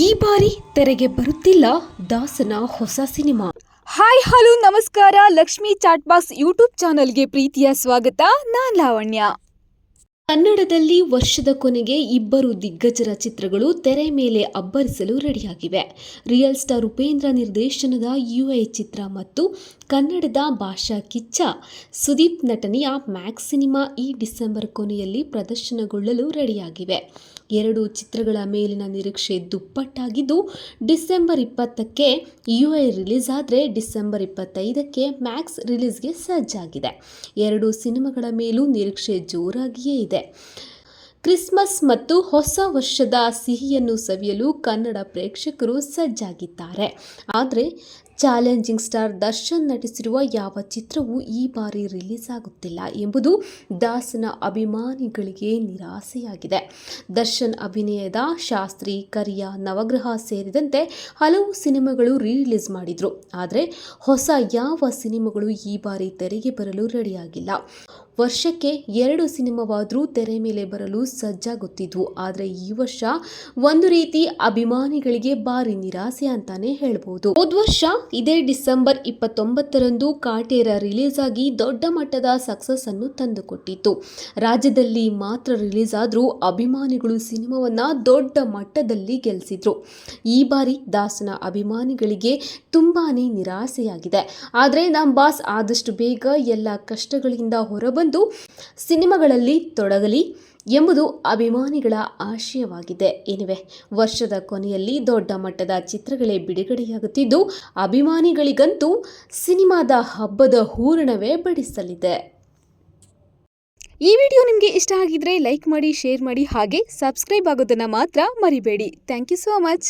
ಈ ಬಾರಿ ತೆರೆಗೆ ಬರುತ್ತಿಲ್ಲ ದಾಸನ ಹೊಸ ಸಿನಿಮಾ. ಹಾಯ್ ಹಲೋ ನಮಸ್ಕಾರ, ಲಕ್ಷ್ಮಿ ಚಾಟ್ ಬಾಕ್ಸ್ ಯೂಟ್ಯೂಬ್ ಚಾನಲ್ಗೆ ಪ್ರೀತಿಯ ಸ್ವಾಗತ. ನಾನು ಲಾವಣ್ಯ. ಕನ್ನಡದಲ್ಲಿ ವರ್ಷದ ಕೊನೆಗೆ ಇಬ್ಬರು ದಿಗ್ಗಜರ ಚಿತ್ರಗಳು ತೆರೆ ಮೇಲೆ ಅಬ್ಬರಿಸಲು ರೆಡಿಯಾಗಿವೆ. ರಿಯಲ್ ಸ್ಟಾರ್ ಉಪೇಂದ್ರ ನಿರ್ದೇಶನದ ಯುಐ ಚಿತ್ರ ಮತ್ತು ಕನ್ನಡದ ಭಾಷಾ ಕಿಚ್ಚ ಸುದೀಪ್ ನಟನೆಯ ಮ್ಯಾಕ್ಸ್ ಸಿನಿಮಾ ಈ ಡಿಸೆಂಬರ್ ಕೊನೆಯಲ್ಲಿ ಪ್ರದರ್ಶನಗೊಳ್ಳಲು ರೆಡಿಯಾಗಿವೆ. ಎರಡು ಚಿತ್ರಗಳ ಮೇಲಿನ ನಿರೀಕ್ಷೆ ದುಪ್ಪಟ್ಟಾಗಿದ್ದು, ಡಿಸೆಂಬರ್ 20ಕ್ಕೆ ಯುಐ ರಿಲೀಸ್ ಆದರೆ ಡಿಸೆಂಬರ್ 25ಕ್ಕೆ ಮ್ಯಾಕ್ಸ್ ರಿಲೀಸ್ಗೆ ಸಜ್ಜಾಗಿದೆ. ಎರಡು ಸಿನಿಮಾಗಳ ಮೇಲೂ ನಿರೀಕ್ಷೆ ಜೋರಾಗಿಯೇ ಇದೆ. ಕ್ರಿಸ್ಮಸ್ ಮತ್ತು ಹೊಸ ವರ್ಷದ ಸಿಹಿಯನ್ನು ಸವಿಯಲು ಕನ್ನಡ ಪ್ರೇಕ್ಷಕರು ಸಜ್ಜಾಗಿದ್ದಾರೆ. ಆದರೆ ಚಾಲೆಂಜಿಂಗ್ ಸ್ಟಾರ್ ದರ್ಶನ್ ನಟಿಸಿರುವ ಯಾವ ಚಿತ್ರವೂ ಈ ಬಾರಿ ರಿಲೀಸ್ ಆಗುತ್ತಿಲ್ಲ ಎಂಬುದು ದಾಸನ ಅಭಿಮಾನಿಗಳಿಗೆ ನಿರಾಸೆಯಾಗಿದೆ. ದರ್ಶನ್ ಅಭಿನಯದ ಶಾಸ್ತ್ರಿ, ಕರಿಯ, ನವಗ್ರಹ ಸೇರಿದಂತೆ ಹಲವು ಸಿನಿಮಾಗಳು ರಿಲೀಸ್ ಮಾಡಿದ್ರು. ಆದರೆ ಹೊಸ ಯಾವ ಸಿನಿಮಾಗಳು ಈ ಬಾರಿ ತೆರೆಗೆ ಬರಲು ರೆಡಿಯಾಗಿಲ್ಲ. ವರ್ಷಕ್ಕೆ 2 ಸಿನಿಮಾವಾದರೂ ತೆರೆ ಮೇಲೆ ಬರಲು ಸಜ್ಜಾಗುತ್ತಿದ್ವು. ಆದರೆ ಈ ವರ್ಷ ಒಂದು ರೀತಿ ಅಭಿಮಾನಿಗಳಿಗೆ ಭಾರಿ ನಿರಾಸೆ ಅಂತಾನೆ ಹೇಳ್ಬೋದು. ಹೋದ ವರ್ಷ ಇದೇ ಡಿಸೆಂಬರ್ 29ರಂದು ಕಾಟೇರ ರಿಲೀಸ್ ಆಗಿ ದೊಡ್ಡ ಮಟ್ಟದ ಸಕ್ಸಸ್ ಅನ್ನು ತಂದುಕೊಟ್ಟಿತ್ತು. ರಾಜ್ಯದಲ್ಲಿ ಮಾತ್ರ ರಿಲೀಸ್ ಆದ್ರೂ ಅಭಿಮಾನಿಗಳು ಸಿನಿಮಾವನ್ನ ದೊಡ್ಡ ಮಟ್ಟದಲ್ಲಿ ಗೆಲ್ಲಿಸಿದ್ರು. ಈ ಬಾರಿ ದಾಸನ ಅಭಿಮಾನಿಗಳಿಗೆ ತುಂಬಾನೇ ನಿರಾಸೆಯಾಗಿದೆ. ಆದರೆ ನಮ್ಮ ಬಾಸ್ ಆದಷ್ಟು ಬೇಗ ಎಲ್ಲ ಕಷ್ಟಗಳಿಂದ ಹೊರಬಂದು ಸಿನಿಮಾಗಳಲ್ಲಿ ತೊಡಗಲಿ ಎಂಬುದು ಅಭಿಮಾನಿಗಳ ಆಶಯವಾಗಿದೆ. ಎನಿವೆ, ವರ್ಷದ ಕೊನೆಯಲ್ಲಿ ದೊಡ್ಡ ಮಟ್ಟದ ಚಿತ್ರಗಳೇ ಬಿಡುಗಡೆಯಾಗುತ್ತಿದ್ದು, ಅಭಿಮಾನಿಗಳಿಗಂತೂ ಸಿನಿಮಾದ ಹಬ್ಬದ ಹೂರಣವೇ ಬಡಿಸಲಿದೆ. ಈ ವಿಡಿಯೋ ನಿಮಗೆ ಇಷ್ಟ ಆಗಿದ್ರೆ ಲೈಕ್ ಮಾಡಿ, ಶೇರ್ ಮಾಡಿ, ಹಾಗೆ ಸಬ್ಸ್ಕ್ರೈಬ್ ಆಗೋದನ್ನು ಮಾತ್ರ ಮರಿಬೇಡಿ. Thank you so much.